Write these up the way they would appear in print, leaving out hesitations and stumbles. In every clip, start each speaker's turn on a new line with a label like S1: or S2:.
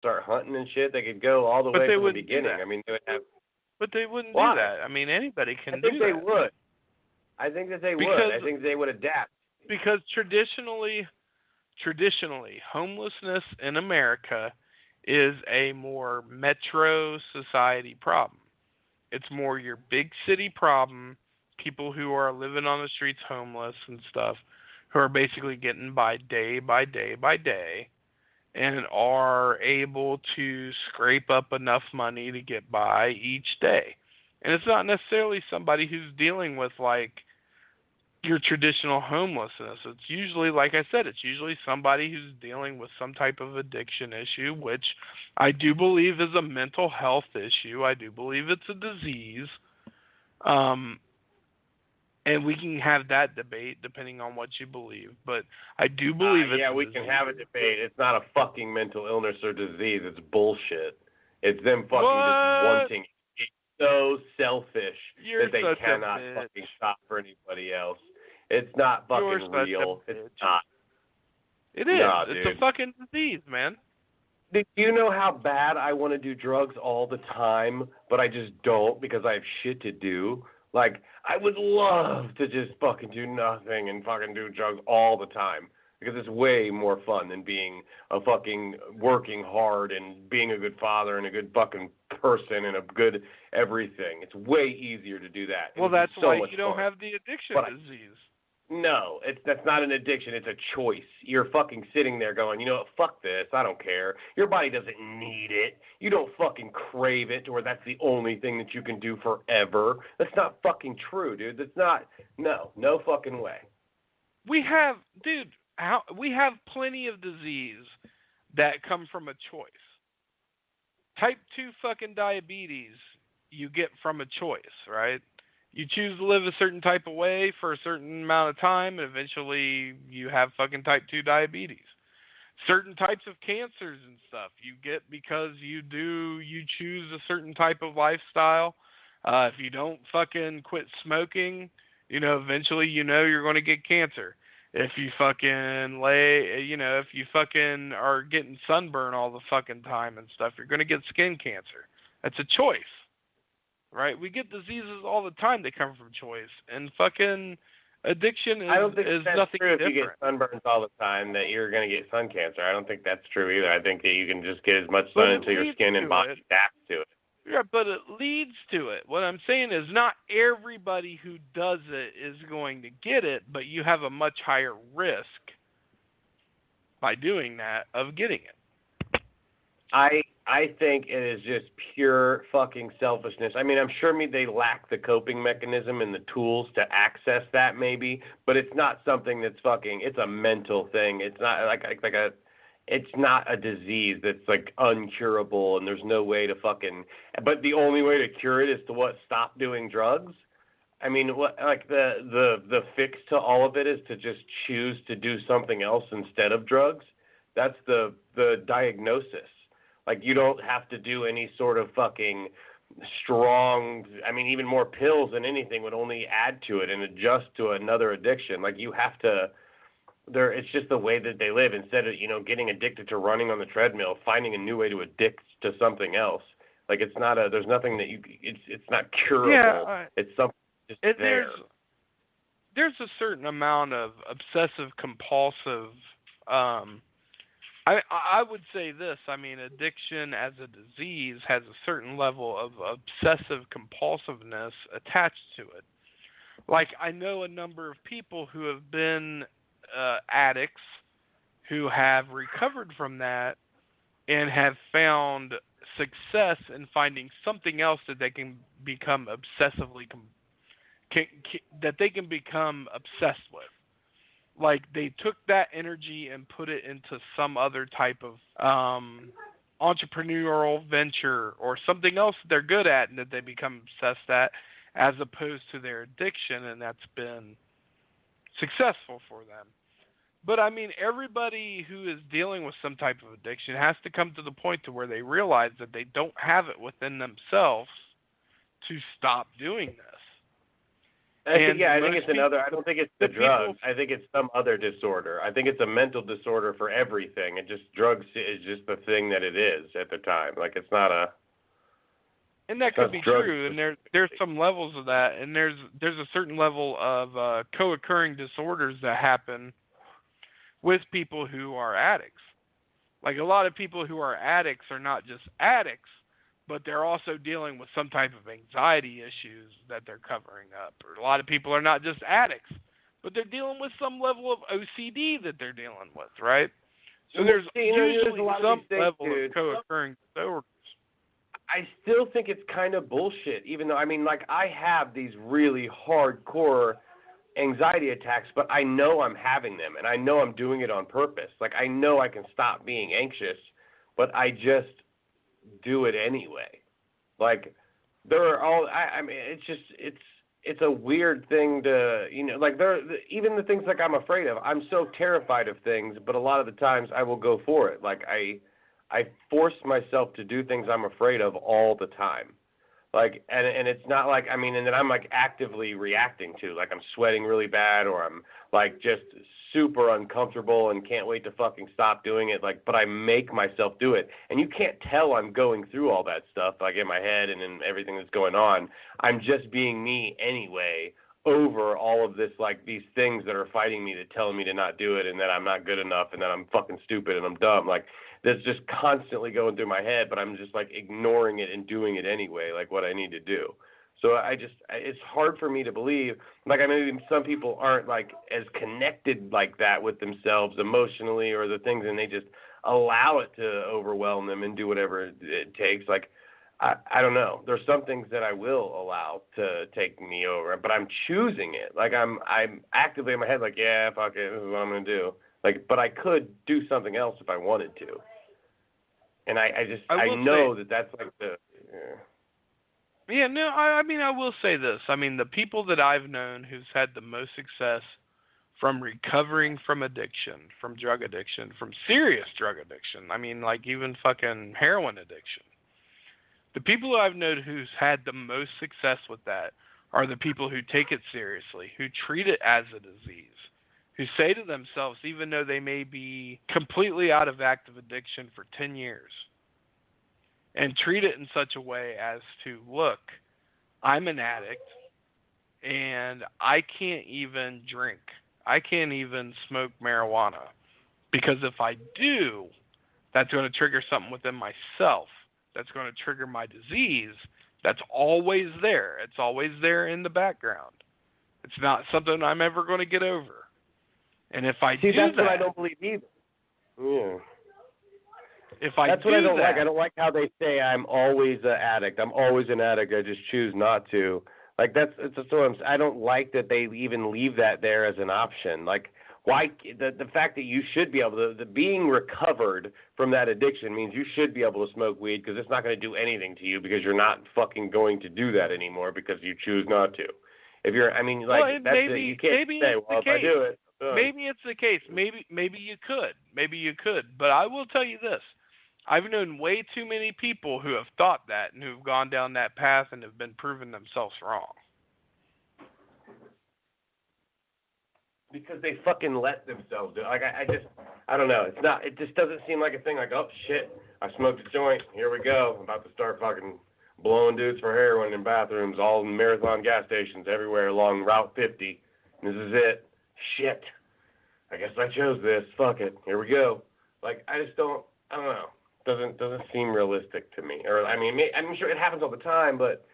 S1: start hunting and shit. They could go all the way from the beginning. I mean, they would have.
S2: But they wouldn't
S1: Why?
S2: do that. I mean, anybody can do that.
S1: I think they would. I think that they would. I think they would adapt.
S2: Because traditionally, homelessness in America is a more metro society problem. It's more your big city problem, people who are living on the streets homeless and stuff, who are basically getting by day by day by day, and are able to scrape up enough money to get by each day. And it's not necessarily somebody who's dealing with, like, your traditional homelessness. It's usually, like I said, it's usually somebody who's dealing with some type of addiction issue, which I do believe is a mental health issue. I do believe it's a disease. And we can have that debate depending on what you believe. But I do believe it's
S1: yeah, we can have a debate. It's not a fucking mental illness or disease. It's bullshit. It's them fucking just wanting. It's so selfish that they cannot fucking stop for anybody else. It's not fucking real. It's not.
S2: It is. Nah, it's a fucking disease, man.
S1: Do you know how bad I want to do drugs all the time, but I just don't because I have shit to do? Like, I would love to just fucking do nothing and fucking do drugs all the time because it's way more fun than being a fucking working hard and being a good father and a good fucking person and a good everything. It's way easier to do that.
S2: Well, that's why you don't have the addiction disease.
S1: No, that's not an addiction. It's a choice. You're fucking sitting there going, you know what, fuck this. I don't care. Your body doesn't need it. You don't fucking crave it to where that's the only thing that you can do forever. That's not fucking true, dude. That's not, no fucking way.
S2: We have plenty of disease that come from a choice. Type 2 fucking diabetes you get from a choice, right? You choose to live a certain type of way for a certain amount of time, and eventually you have fucking type 2 diabetes. Certain types of cancers and stuff you get because you choose a certain type of lifestyle. If you don't fucking quit smoking, eventually you're going to get cancer. If you fucking if you fucking are getting sunburn all the fucking time and stuff, you're going to get skin cancer. That's a choice. Right? We get diseases all the time that come from choice. And fucking addiction is nothing different.
S1: I don't think that's true if you get sunburns all the time that you're going to get sun cancer. I don't think that's true either. I think that you can just get as much sun until your skin and body adapts to it.
S2: Yeah, but it leads to it. What I'm saying is not everybody who does it is going to get it, but you have a much higher risk by doing that of getting it.
S1: I think it is just pure fucking selfishness. I mean, I'm sure they lack the coping mechanism and the tools to access that maybe, but it's not something that's fucking, it's a mental thing. It's not it's not a disease that's like uncurable and there's no way to fucking, but the only way to cure it is to stop doing drugs? I mean, the fix to all of it is to just choose to do something else instead of drugs? That's the diagnosis. Like, you don't have to do any sort of fucking strong, even more pills than anything would only add to it and adjust to another addiction. Like, you have to, it's just the way that they live. Instead of, getting addicted to running on the treadmill, finding a new way to addict to something else. Like, it's not there's nothing that it's not curable.
S2: Yeah,
S1: it's something just there.
S2: There's a certain amount of obsessive compulsive, I would say this. Addiction as a disease has a certain level of obsessive compulsiveness attached to it. Like, I know a number of people who have been addicts who have recovered from that and have found success in finding something else that they can become obsessively that they can become obsessed with. Like, they took that energy and put it into some other type of entrepreneurial venture or something else that they're good at and that they become obsessed at, as opposed to their addiction, and that's been successful for them. But, everybody who is dealing with some type of addiction has to come to the point to where they realize that they don't have it within themselves to stop doing this.
S1: Yeah, I think it's another. I don't think it's the drug.
S2: People,
S1: I think it's some other disorder. I think it's a mental disorder for everything. It just drugs is just the thing that it is at the time. Like it's not a.
S2: And that could be true. And there's some levels of that. And there's a certain level of co-occurring disorders that happen with people who are addicts. Like a lot of people who are addicts are not just addicts, but they're also dealing with some type of anxiety issues that they're covering up. Or a lot of people are not just addicts, but they're dealing with some level of OCD that they're dealing with, right? So there's usually some level of co-occurring disorders.
S1: I still think it's kind of bullshit, even though, I mean, like, I have these really hardcore anxiety attacks, but I know I'm having them, and I know I'm doing it on purpose. Like, I know I can stop being anxious, but I just do it anyway. Like, there are all, I mean, it's just, it's a weird thing to, you know, like, even the things like I'm afraid of, I'm so terrified of things, but a lot of the times I will go for it. Like, I force myself to do things I'm afraid of all the time. Like, and it's not like, I mean, and then I'm like actively reacting to, like I'm sweating really bad or I'm like just super uncomfortable and can't wait to fucking stop doing it. Like, but I make myself do it. And you can't tell I'm going through all that stuff, like in my head and in everything that's going on. I'm just being me anyway over all of this, like these things that are fighting me, that telling me to not do it and that I'm not good enough and that I'm fucking stupid and I'm dumb. Like, that's just constantly going through my head, but I'm just like ignoring it and doing it anyway, like what I need to do. So it's hard for me to believe, like I mean, some people aren't like as connected like that with themselves emotionally or the things, and they just allow it to overwhelm them and do whatever it takes. Like, I don't know. There's some things that I will allow to take me over, but I'm choosing it. Like I'm actively in my head like, yeah, fuck it, this is what I'm going to do. Like, but I could do something else if I wanted to. And I know that's like the...
S2: Yeah, no, I mean, I will say this. I mean, the people that I've known who's had the most success from recovering from addiction, from drug addiction, from serious drug addiction, I mean, like even fucking heroin addiction, the people I've known who's had the most success with that are the people who take it seriously, who treat it as a disease, who say to themselves, even though they may be completely out of active addiction for 10 years, and treat it in such a way as to, look, I'm an addict, and I can't even drink. I can't even smoke marijuana, because if I do, that's going to trigger something within myself. That's going to trigger my disease. That's always there. It's always there in the background. It's not something I'm ever going to get over. And if I do
S1: that's
S2: that,
S1: what I don't believe either. Yeah.
S2: That's
S1: what I don't like. I don't like how they say I'm always an addict. I'm always an addict. I just choose not to. Like I don't like that they even leave that there as an option. Like, why the fact that you should be able to, the being recovered from that addiction means you should be able to smoke weed, because it's not going to do anything to you, because you're not fucking going to do that anymore because you choose not to. If you're, I mean, like, that's it. You can't say, well, if I do it.
S2: Maybe it's the case. Maybe you could. Maybe you could. But I will tell you this. I've known way too many people who have thought that and who've gone down that path and have been proven themselves wrong.
S1: Because they fucking let themselves do it. Like, I don't know. It just doesn't seem like a thing like, oh, shit, I smoked a joint. Here we go. I'm about to start fucking blowing dudes for heroin in bathrooms, all in Marathon gas stations everywhere along Route 50. This is it. Shit. I guess I chose this. Fuck it. Here we go. Like, I don't know. Doesn't seem realistic to me. Or, I mean, I'm sure it happens all the time, but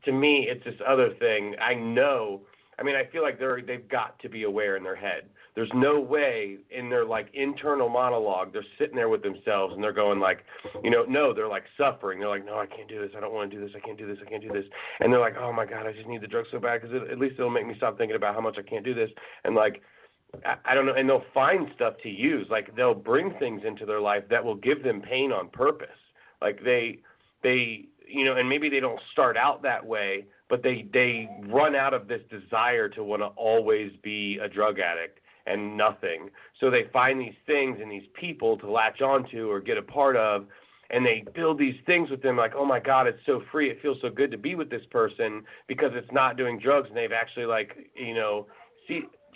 S1: to me, it's this other thing. I know. I mean, I feel like they've got to be aware in their head. There's no way in their, like, internal monologue, they're sitting there with themselves and they're going, like, you know, no, they're, like, suffering. They're like, no, I can't do this. I don't want to do this. I can't do this. I can't do this. And they're like, oh, my God, I just need the drug so bad, because at least it'll make me stop thinking about how much I can't do this. And, like, I don't know, and they'll find stuff to use. Like, they'll bring things into their life that will give them pain on purpose. Like, they you know, and maybe they don't start out that way, but they run out of this desire to want to always be a drug addict and nothing. So they find these things and these people to latch onto or get a part of, and they build these things with them like, oh my God, it's so free. It feels so good to be with this person because it's not doing drugs, and they've actually like,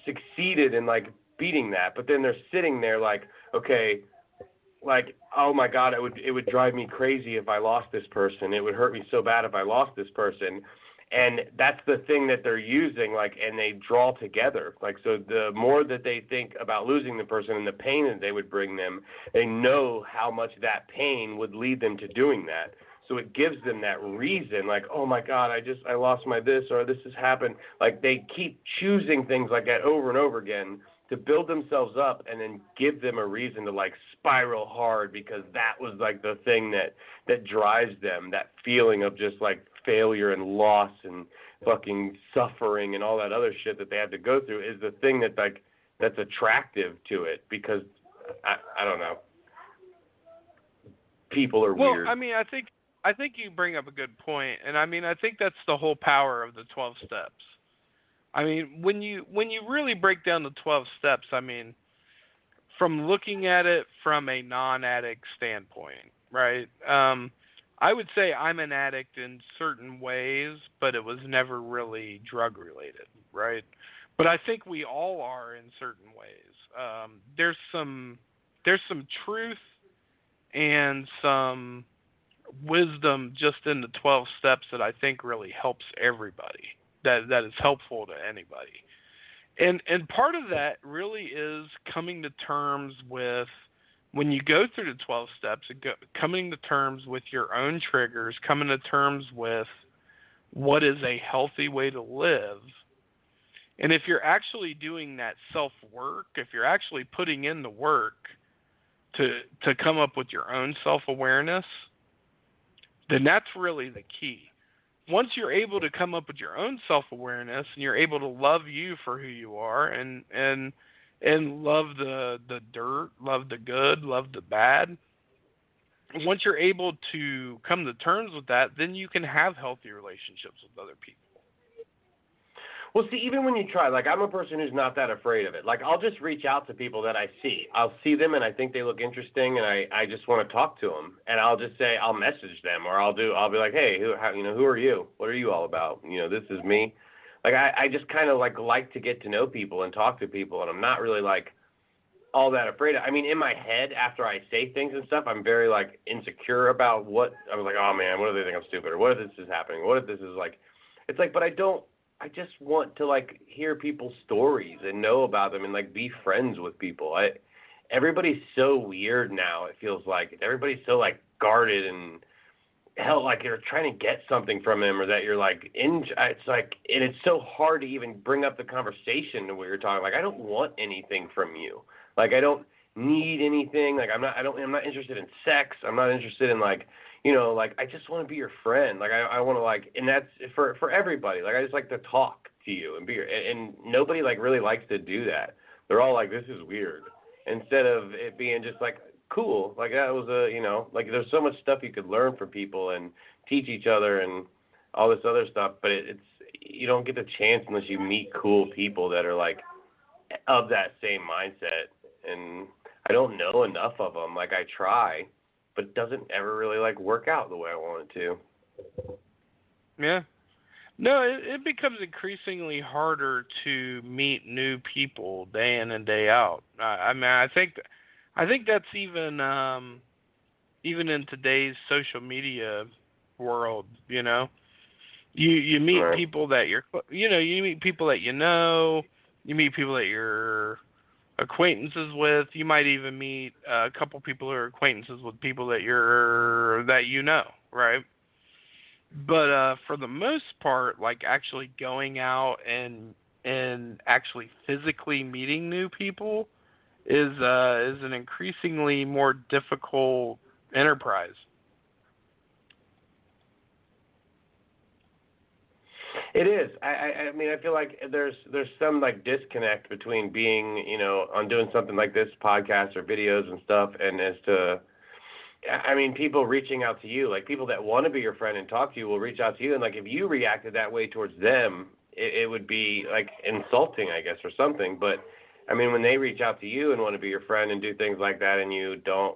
S1: succeeded in like beating that. But then they're sitting there like, okay, like, oh my God, it would drive me crazy if I lost this person. It would hurt me so bad if I lost this person. And that's the thing that they're using, like, and they draw together. Like, so the more that they think about losing the person and the pain that they would bring them, they know how much that pain would lead them to doing that. So it gives them that reason, like, oh my God, I lost my this, or this has happened. Like, they keep choosing things like that over and over again to build themselves up and then give them a reason to like spiral hard, because that was like the thing that drives them, that feeling of just like failure and loss and fucking suffering and all that other shit that they have to go through is the thing that like that's attractive to it, because I don't know. People are weird.
S2: Well, I mean, I think you bring up a good point, and I mean, I think that's the whole power of the 12 steps. I mean, when you really break down the 12 steps, I mean, from looking at it from a non-addict standpoint, right? I would say I'm an addict in certain ways, but it was never really drug-related, right? But I think we all are in certain ways. There's some truth and some wisdom just in the 12 steps that I think really helps everybody. That is helpful to anybody. And part of that really is coming to terms with, when you go through the 12 steps, coming to terms with your own triggers, coming to terms with what is a healthy way to live. And if you're actually doing that self-work, if you're actually putting in the work to come up with your own self-awareness, then that's really the key. Once you're able to come up with your own self-awareness and you're able to love you for who you are and love the dirt, love the good, love the bad, once you're able to come to terms with that, then you can have healthy relationships with other people.
S1: Well, see, even when you try, like, I'm a person who's not that afraid of it. Like, I'll just reach out to people that I see. I'll see them and I think they look interesting, and I just want to talk to them. And I'll just say, I'll message them, or I'll be like, hey, who are you? What are you all about? This is me. Like, I just kind of like to get to know people and talk to people, and I'm not really like all that afraid of. I mean, in my head, after I say things and stuff, I'm very like insecure about what. I was like, oh man, what if they think I'm stupid, or what if this is happening? What if this is like, it's like, but I just want to like hear people's stories and know about them and like be friends with people. Everybody's so weird now. It feels like everybody's so like guarded and hell, like you're trying to get something from them, or that you're like it's like, and it's so hard to even bring up the conversation to where you're talking. Like, I don't want anything from you. Like, I don't need anything. Like, I'm not interested in sex. I'm not interested in like, like, I just want to be your friend. Like, I want to like, and that's for everybody. Like, I just like to talk to you and and nobody like really likes to do that. They're all like, this is weird. Instead of it being just like cool. Like, that was like, there's so much stuff you could learn from people and teach each other and all this other stuff. But it's you don't get the chance unless you meet cool people that are like of that same mindset. And I don't know enough of them. Like, I try, but it doesn't ever really like work out the way I want it to.
S2: Yeah. No, it becomes increasingly harder to meet new people day in and day out. I mean, I think that's even in today's social media world. You meet
S1: right.
S2: people that you meet people that you meet people that you're acquaintances with. You might even meet a couple people who are acquaintances with people that right? But for the most part, like actually going out and actually physically meeting new people is an increasingly more difficult enterprise.
S1: It is. I mean, I feel like there's some like disconnect between being, on doing something like this podcast or videos and stuff, and people reaching out to you, like people that want to be your friend and talk to you will reach out to you, and like if you reacted that way towards them, it would be like insulting, I guess, or something. But I mean, when they reach out to you and want to be your friend and do things like that, and you don't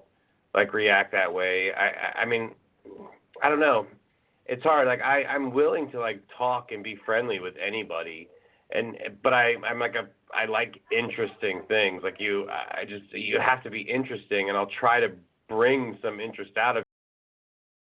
S1: like react that way. I mean, I don't know. It's hard. Like I'm willing to like talk and be friendly with anybody, but I'm like I like interesting things. Like you have to be interesting, and I'll try to bring some interest out of